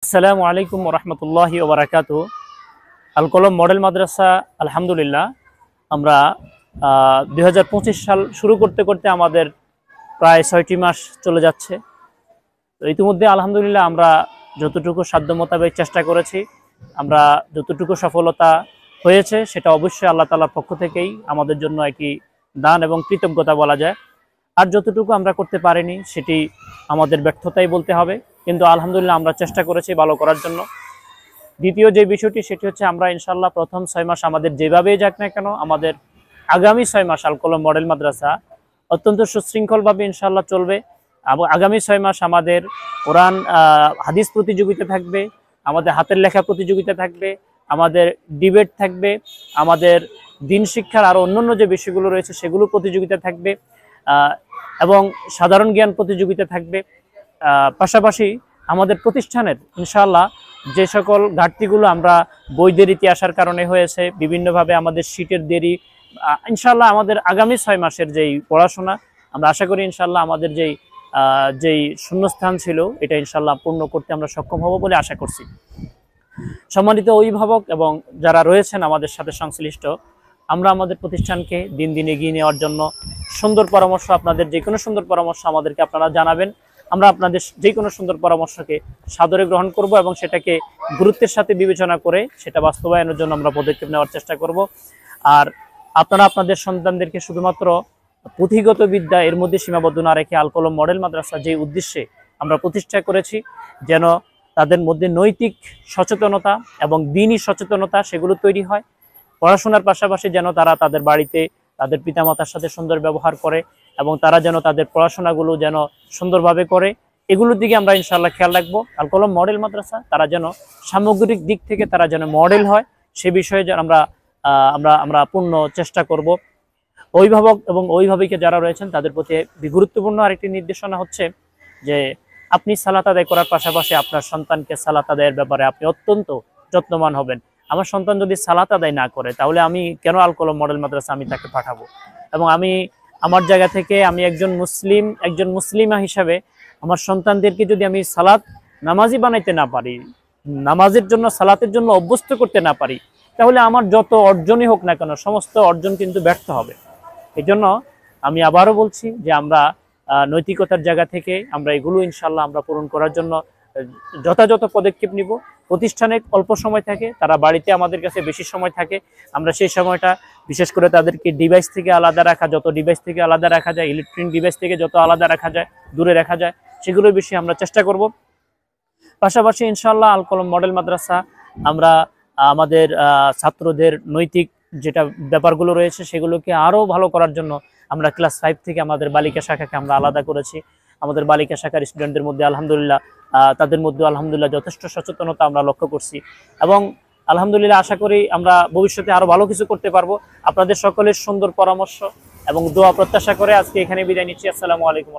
আসসালামু আলাইকুম রহমতুল্লাহি ওবরাকাতু। আল কলম মডেল মাদ্রাসা আলহামদুলিল্লাহ আমরা 2025 সাল শুরু করতে করতে আমাদের প্রায় 6টি মাস চলে যাচ্ছে। তো ইতিমধ্যে আলহামদুলিল্লাহ আমরা যতটুকু সাধ্য মোতাবেক চেষ্টা করেছি, আমরা যতটুকু সফলতা হয়েছে সেটা অবশ্যই আল্লাহ তাআলার পক্ষ থেকেই আমাদের জন্য একটি দান এবং কৃতজ্ঞতা বলা যায়। আর যতটুকু আমরা করতে পারিনি সেটি আমাদের ব্যর্থতাই বলতে হবে, কিন্তু আলহামদুলিল্লাহ আমরা চেষ্টা করেছি ভালো করার জন্য। দ্বিতীয় যে বিষয়টি সেটি হচ্ছে আমরা ইনশাআল্লাহ প্রথম 6 মাস আমাদের যেভাবেই যাক না কেন, আমাদের আগামী 6 মাস আল কলম মডেল মাদ্রাসা অত্যন্ত সুশৃঙ্খলভাবে ইনশাআল্লাহ চলবে। আগামী 6 মাস আমাদের কোরআন হাদিস প্রতিযোগিতা থাকবে, আমাদের হাতের লেখা প্রতিযোগিতা থাকবে, আমাদের ডিবেট থাকবে, আমাদের দিন শিক্ষার আরও অন্যান্য যে বিষয়গুলো রয়েছে সেগুলো প্রতিযোগিতা থাকবে, এবং সাধারণ জ্ঞান প্রতিযোগিতা থাকবে। পাশাপাশি আমাদের প্রতিষ্ঠানের ইনশাআল্লাহ যে সকল ঘাটতিগুলো আমরা বই দেরিতে আসার কারণে হয়েছে, বিভিন্নভাবে আমাদের শীটের দেরি, ইনশাআল্লাহ আমাদের আগামী 6 মাসের যেই পড়াশোনা আমরা আশা করি ইনশাআল্লাহ আমাদের যেই শূন্যস্থান ছিল এটা ইনশাআল্লাহ পূর্ণ করতে আমরা সক্ষম হব বলে আশা করছি। সম্মানিত অভিভাবক এবং যারা রয়েছেন আমাদের সাথে সংশ্লিষ্ট, আমরা আমাদের প্রতিষ্ঠানকে দিন দিন এগিয়ে নেওয়ার জন্য সুন্দর পরামর্শ, আপনাদের যে কোনো সুন্দর পরামর্শ আমাদেরকে আপনারা জানাবেন। আমরা আপনাদের যে কোনো সুন্দর পরামর্শকে সাদরে গ্রহণ করব এবং সেটাকে গুরুত্বের সাথে বিবেচনা করে সেটা বাস্তবায়নের জন্য আমরা পদক্ষেপ নেওয়ার চেষ্টা করব। আর আপনারা আপনাদের সন্তানদেরকে শুধুমাত্র পুঁথিগত বিদ্যা এর মধ্যে সীমাবদ্ধ না রেখে আল কলম মডেল মাদ্রাসা যে উদ্দেশ্যে আমরা প্রতিষ্ঠা করেছি, যেন তাদের মধ্যে নৈতিক সচেতনতা এবং দ্বীনি সচেতনতা সেগুলো তৈরি হয়। পড়াশোনার পাশাপাশি যেন তারা তাদের বাড়িতে তাদের পিতামাতার সাথে সুন্দর ব্যবহার করে এবং তারা যেন তাদের পড়াশোনাগুলো যেন সুন্দরভাবে করে, এগুলোর দিকে আমরা ইনশাআল্লাহ খেয়াল রাখবো। আল কলম মডেল মাদ্রাসা তারা যেন সামগ্রিক দিক থেকে তারা যেন মডেল হয় সে বিষয়ে যেন আমরা পূর্ণ চেষ্টা করব। অভিভাবক এবং অভিভাবিকা যারা রয়েছেন তাদের প্রতি গুরুত্বপূর্ণ আরেকটি নির্দেশনা হচ্ছে যে আপনি সালাত আদায় করার পাশাপাশি আপনার সন্তানকে সালাত আদায়ের ব্যাপারে আপনি অত্যন্ত যত্নবান হবেন। আমার সন্তান যদি সালাত আদায় না করে তাহলে আমি কেন আল কলম মডেল মাদ্রাসা আমি তাকে পাঠাবো? এবং আমি আমার জায়গা থেকে আমি একজন মুসলিমা হিসাবে আমার সন্তানদেরকে যদি আমি নামাজি বানাইতে না পারি, নামাজের জন্য সালাতের জন্য অভ্যস্ত করতে না পারি, তাহলে আমার যত অর্জনই হোক না কেন সমস্ত অর্জন কিন্তু ব্যর্থ হবে। এই জন্য আমি আবারও বলছি যে আমরা নৈতিকতার জায়গা থেকে আমরা এগুলো ইনশাল্লাহ আমরা পূরণ করার জন্য যথাযথ পদক্ষেপ নিব। প্রতিষ্ঠানে অল্প সময় থাকে, তারা বাড়িতে আমাদের কাছে বেশি সময় থাকে, আমরা সেই সময়টা বিশেষ করে তাদেরকে ডিভাইস থেকে আলাদা রাখা, যত ডিভাইস থেকে আলাদা রাখা যায়, ইলেকট্রনিক ডিভাইস থেকে যত আলাদা রাখা যায়, দূরে রাখা যায়, সেগুলোর বিষয়ে আমরা চেষ্টা করব। পাশাপাশি ইনশাআল্লাহ আল কলম মডেল মাদ্রাসা আমরা আমাদের ছাত্রদের নৈতিক যেটা ব্যাপারগুলো রয়েছে সেগুলোকে আরও ভালো করার জন্য আমরা ক্লাস 5 থেকে আমাদের বালিকা শাখাকে আমরা আলাদা করেছি। আমাদের বালিকা শাখার স্টুডেন্টদের মধ্যে আলহামদুলিল্লাহ তাদের মধ্যে আলহামদুলিল্লাহ যথেষ্ট সচেতনতা আমরা লক্ষ্য করছি এবং আলহামদুলিল্লাহ আশা করি আমরা ভবিষ্যতে আরো ভালো কিছু করতে পারবো। আপনাদের সকলের সুন্দর পরামর্শ এবং দোয়া প্রত্যাশা করে আজকে এখানে বিদায় নিচ্ছি। আসসালামু আলাইকুম।